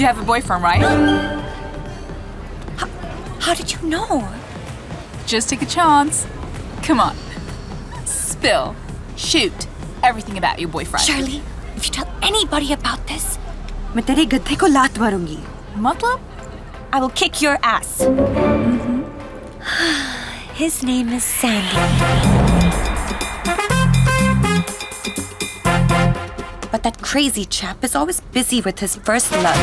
You have a boyfriend, right? How did you know? Just take a chance. Come on. Spill. Shoot. Everything about your boyfriend. Charlie, if you tell anybody about this, मैं तेरे गद्दे को लात मारूंगी. मतलब? I will kick your ass. His name is Sandy. But that crazy chap is always busy with his first love.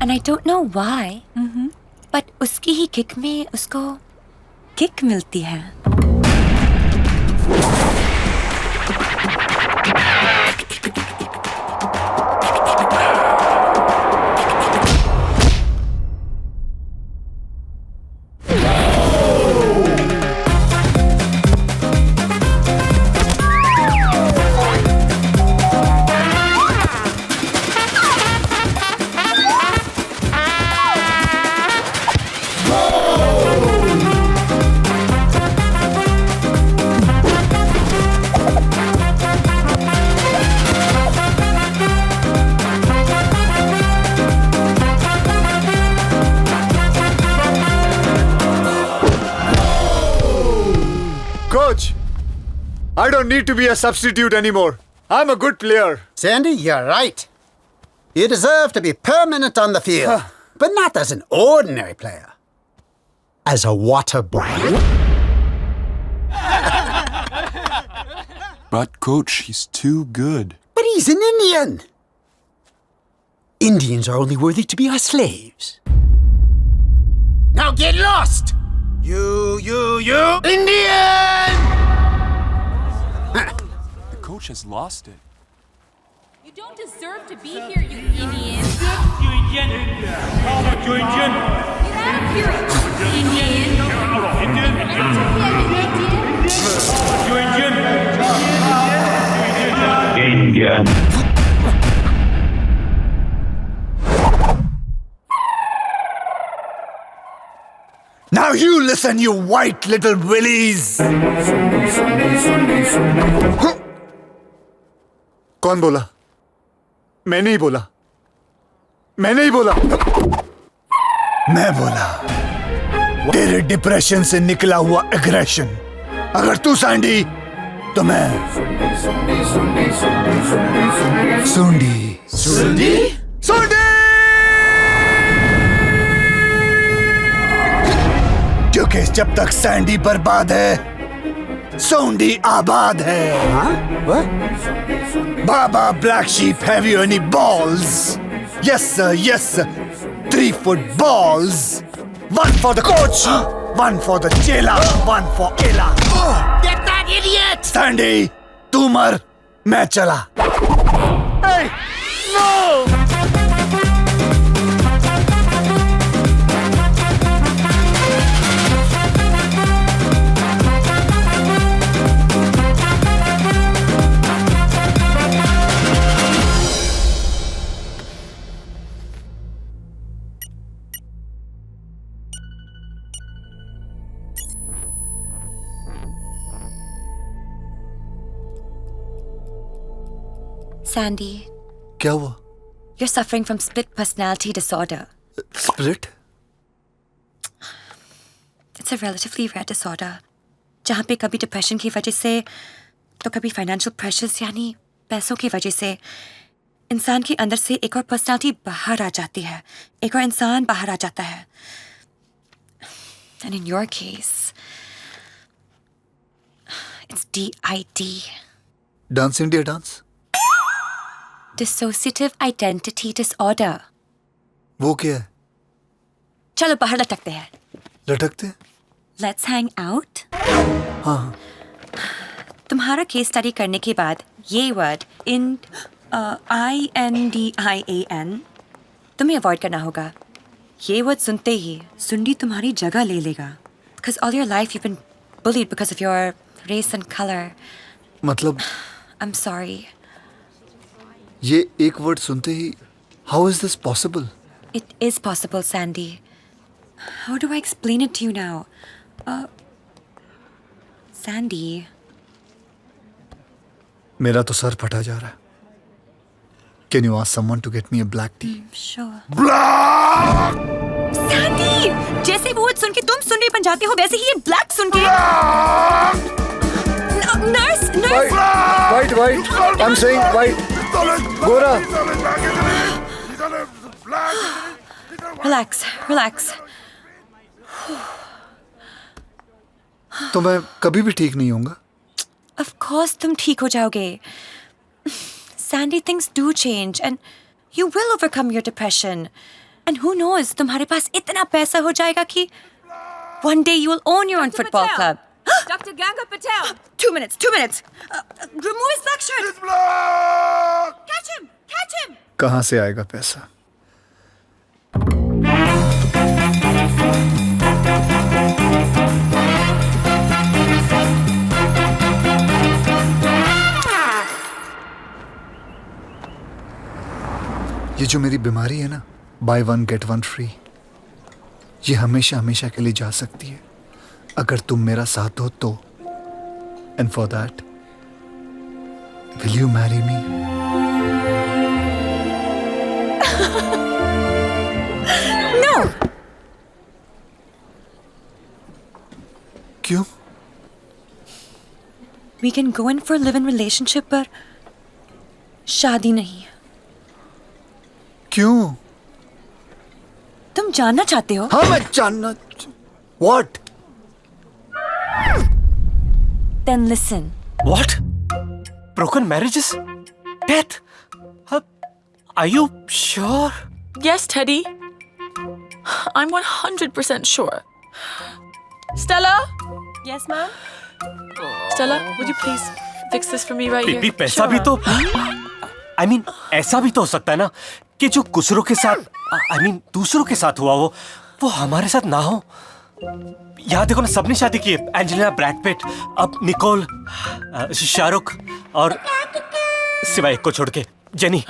And I don't know why. But उसकी ही kick में उसको किक मिलती है. Coach, I don't need to be a substitute anymore. I'm a good player. Sandy, you're right. You deserve to be permanent on the field, but not as an ordinary player. As a water boy. But, Coach, he's too good. But he's an Indian. Indians are only worthy to be our slaves. Now get lost! You, Indian! The coach has lost it. You don't deserve to be here, you Indian. Get out of here, Indian. Now you listen, you white little willies. कौन बोला? मैं नहीं बोला. मैं नहीं बोला. मैं बोला. तेरे डिप्रेशन से निकला हुआ एग्रेशन. अगर तू सैंडी, तो मैं सुंडी. सुंडी? सुंडी! क्योंकि जब तक सैंडी बर्बाद है, सोंडी आबाद है. Baba Black Sheep, have you any balls? Yes sir, yes sir. 3 foot balls. 1 for the coach, 1 for the chela, 1 for Ella. Get that idiot! Sandy, तू मर, मैं चला. Hey, no! Sandy, क्या हुआ? you're suffering from split personality disorder. Split? It's a relatively rare disorder. जहाँ पे कभी depression की वजह से तो कभी फाइनेंशियल प्रेशर्स यानी पैसों की वजह से इंसान के अंदर से एक और पर्सनालिटी बाहर आ जाती है. एक और इंसान बाहर आ जाता है. And in your case, it's DID. Dance India dance? Dissociative Identity Disorder. वो क्या है? चलो बाहर लटकते हैं. लटकते? Let's hang out. हाँ. तुम्हारा केस स्टडी करने के बाद ये वर्ड INDIAN तुम्हें अवॉइड करना होगा. ये वर्ड सुनते ही सुंडी तुम्हारी जगह ले लेगा. Because all your life you've been bullied because of your race and color. मतलब I'm sorry. ये एक वर्ड सुनते ही how is this possible? It is possible, Sandy. How do I explain it to you now? Sandy. मेरा तो sir फटा जा रहा है. Can you ask someone to get me a black tea? Sure. Black! Sandy, जैसे वो सुन के तुम सुन रही बन जाते हो वैसे ही ये ब्लैक सुन के. Nurse. White. I'm saying white. Gora. Relax. तो मैं कभी भी ठीक नहीं होऊंगा. Of course तुम ठीक हो जाओगे. Sandy, things do change and you will overcome your depression. And who knows, तुम्हारे पास इतना पैसा हो जाएगा कि one day you will own your own football club. Dr. Ganga Patel! 2 minutes. Remove his black shirt. Catch him. कहाँ से आएगा पैसा? ये जो मेरी बीमारी है ना, by one get one free, ये हमेशा के लिए जा सकती है अगर तुम मेरा साथ दो तो. And for that will you marry me? No. क्यों? We can go in for a live-in relationship पर शादी नहीं. क्यों? तुम जानना चाहते हो? हाँ, मैं जानना. What? Then listen. What? Broken marriages? Death? Are you sure? Yes, Teddy. I'm 100% sure. Stella? Yes, ma'am. Stella, would you please fix this for me right here? बीबी पैसा भी तो ऐसा भी तो हो सकता है ना कि जो गुजरों के साथ दूसरों के साथ हुआ वो हमारे साथ ना हो. यहाँ देखो ना, सबने शादी की है. एंजेलिना, ब्रैड पिट, अब निकोल, शाहरुख और सिवाय एक को छोड़ के जेनी.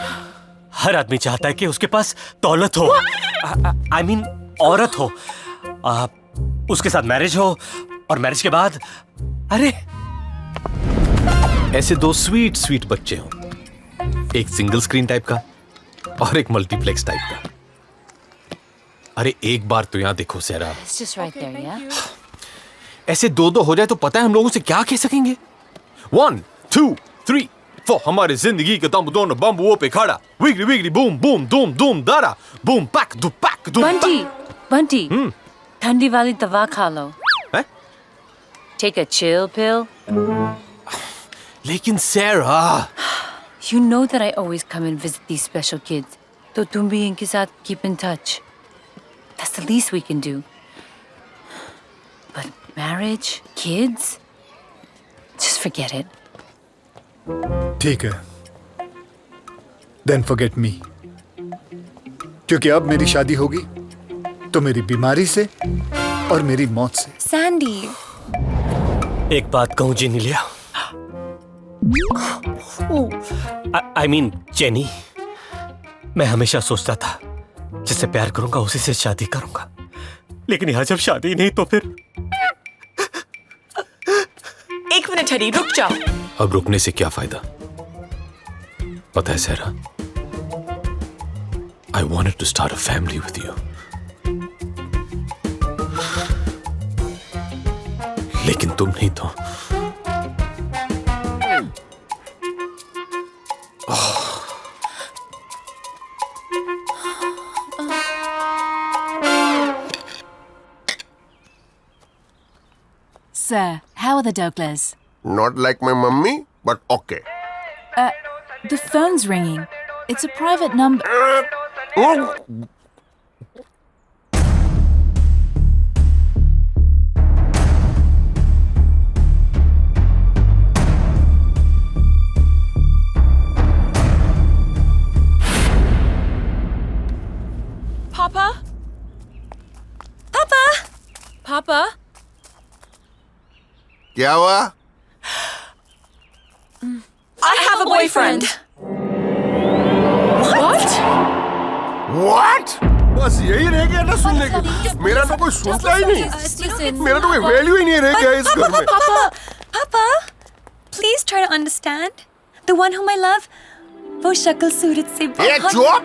हर आदमी चाहता है कि उसके पास दौलत हो, औरत हो, उसके साथ मैरिज हो और मैरिज के बाद ऐसे दो स्वीट बच्चे हों, एक सिंगल स्क्रीन टाइप का और एक मल्टीप्लेक्स टाइप का. अरे एक बार तो यहाँ देखो सहरा, It's just right there, yeah? ऐसे दो हो जाए तो पता है हम लोगों से क्या कह सकेंगे? 1 2 3 4 हमारे जिंदगी का दम दोनों बम्बुओं पे खड़ा. विगड़ी बूम बूम दूम दूम दारा बूम पैक दू बंटी, ठंडी वाली दवा खा लो. हैं? Take a chill pill. लेकिन सहरा, You know that I always come and visit these special kids. तो तुम भी इनके साथ keep in touch. That's the least we can do. But marriage, kids, just forget it. ठीक है. Then forget me. क्योंकि अब मेरी शादी होगी तो मेरी बीमारी से और मेरी मौत से. Sandy. एक बात कहूं जेनिलिया, जेनी, मैं हमेशा सोचता था जिससे प्यार करूंगा उसी से शादी करूंगा, लेकिन यहाँ जब शादी नहीं तो फिर. एक मिनट टेडी, रुक जाओ. अब रुकने से क्या फायदा? पता है सहरा, I wanted to start a family with you. लेकिन तुम नहीं तो. Sir, how are the Douglers? Not like my mummy, but okay. The phone's ringing. It's a private number. Papa? क्या हुआ? I have a boyfriend. What? बस यही रह गया ना सुनने के. मेरा तो कोई सुनता ही नहीं. मेरा तो कोई वैल्यू ही नहीं रह गया इस घर में. Papa, please try to understand. The one whom I love, वो शक्ल सूरत से ए चुप!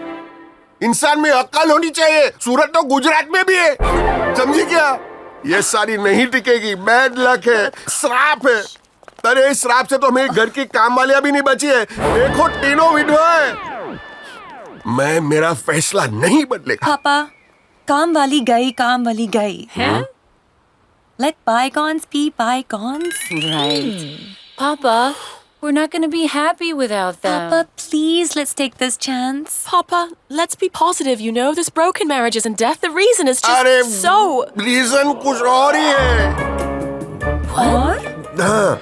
इंसान में अक्ल होनी चाहिए। सूरत तो गुजरात में भी है, समझी क्या? ये सारी नहीं टिकेगी, बैड लक है, श्राप है। अरे इस श्राप से तो मेरे घर की काम वालियां भी नहीं बची है। देखो तीनों विधवा है। मैं मेरा फैसला नहीं बदलेगा। पापा, काम वाली गई हैं? Let bygones be bygones. Right. Papa, we're not going to be happy without them. Papa, please, let's take this chance. Papa, let's be positive, you know? This broken marriage isn't death. The reason is just अरे so... reason कुछ और ही है। What? हाँ,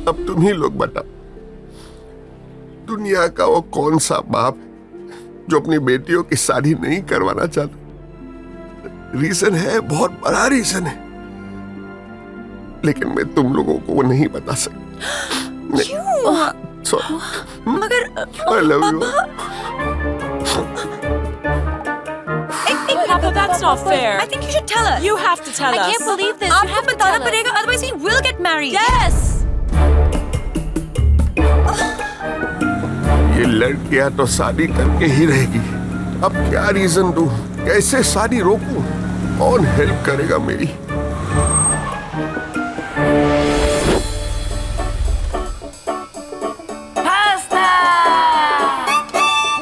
अब तुम ही लोग बताओ, दुनिया का वो कौन सा बाप जो अपनी बेटियों की शादी नहीं करवाना चाहता? रीजन है, बहुत बड़ा रीजन है, लेकिन मैं तुम लोगों को वो नहीं बता सकता। क्यों? सॉरी, मगर I love you. Papa, that's not fair. I think you should tell us. You have to tell us. I can't believe this. You आपको have to बताना tell us. पड़ेगा, otherwise we will get married. Yes! ये लड़कियां तो शादी करके ही रहेगी। अब क्या रीजन दूं? कैसे शादी रोकूं? कौन हेल्प करेगा मेरी?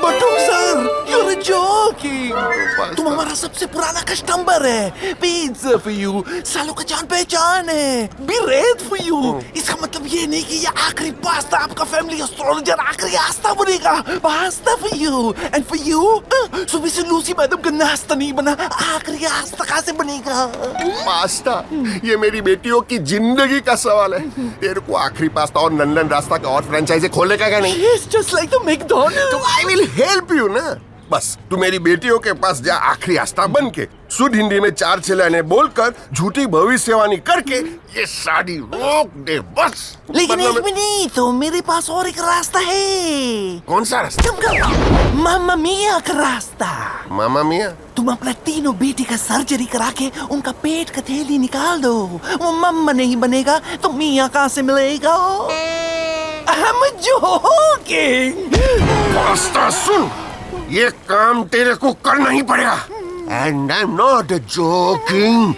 बटुक सर, you're joking. तुम हमारा सबसे पुराना कस्टमर है। Pizza for you. सालों का जान पहचान है। Be red for you. इसका मतलब ये नहीं कि ये आखिरी पास्ता आपका फैमिली एस्ट्रोलॉजर आखिरी आस्था बनेगा। Pasta for you and for you. सुबह से लूसी मैडम का नाश्ता नहीं बना, आखिरी आस्था कहाँ से बनेगा? पास्ता? ये मेरी बेटियों की जिंदगी का सवाल है। तेरे को आखिरी पास्ता और लंदन रास्ता का और फ्रेंचाइजी खोलने का क्या नहीं? It's just like the McDonald's. तो I will help you ना। बस तू मेरी बेटियों के पास जा, आखिरी आस्था बन के शुद्ध हिंदी में 4 चिल्लाने बोलकर झूठी भविष्यवाणी करके ये शादी रोक दे बस। लेकिन मतलब एक मिनट, तो मेरे पास और एक रास्ता है। कौन सा रास्ता? मामा मिया का रास्ता। मामा मिया? तुम अपना तीनों बेटी का सर्जरी करा के उनका पेट का थैली निकाल दो। वो मम्मा नहीं बनेगा तो मिया कहाँ से मिलेगा? I'm joking. पास्ता सुन, ये काम तेरे को करना ही पड़ेगा। And I'm not joking.